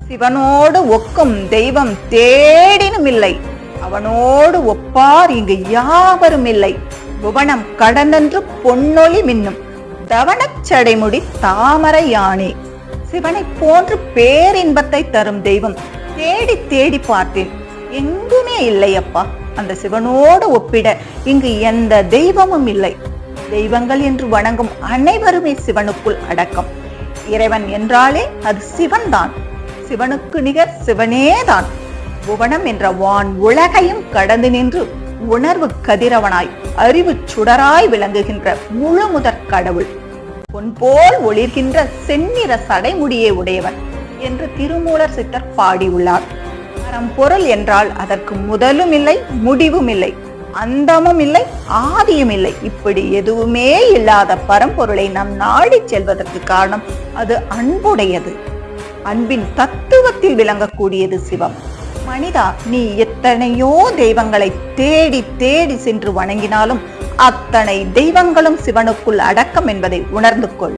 சிவனோடு ஒக்கும் தெய்வம் தேடினும் இல்லை, அவனோடு ஒப்பார் இங்கு யாவரும் இல்லை. புவனம் கடந்தென்று பொன்னொளி மின்னும் தவனச் சடைமுடி தாமரை யானே. சிவனை போன்று பேரின்பத்தை தரும் தெய்வம் தேடி தேடி பார்த்தேன், எங்குமே இல்லை அப்பா. அந்த சிவனோடு ஒப்பிட இங்கு எந்த தெய்வமும் இல்லை. தெய்வங்கள் என்று வணங்கும் அனைவருமே சிவனுக்குள் அடக்கம். இறைவன் என்றாலே அது சிவன் தான். சிவனுக்கு நிகர் சிவனேதான். புவனம் என்ற வான் உலகையும் கடந்து நின்று உணர்வு கதிரவனாய் அறிவு சுடராய் விளங்குகின்ற முழு முதற் கடவுள். பொன்போல் ஒளிர்கின்ற செந்நிற சடைமுடியே உடையவன் என்று திருமூலர் சித்தர் பாடியுள்ளார். பரம்பொருள் என்றால் அதற்கு முதலும் இல்லை, முடிவும் இல்லை, அந்தமும் இல்லை, ஆதியும் இல்லை. இப்படி எதுவுமே இல்லாத பரம்பொருளை நாம் நாடி செல்வதற்கு காரணம் அது அன்புடையது. அன்பின் தத்துவத்தில் விளங்கக்கூடியது சிவம். மனிதா, நீ எத்தனையோ தெய்வங்களை தேடி தேடி சென்று வணங்கினாலும் அத்தனை தெய்வங்களும் சிவனுக்குள் அடக்கம் என்பதை உணர்ந்து கொள்.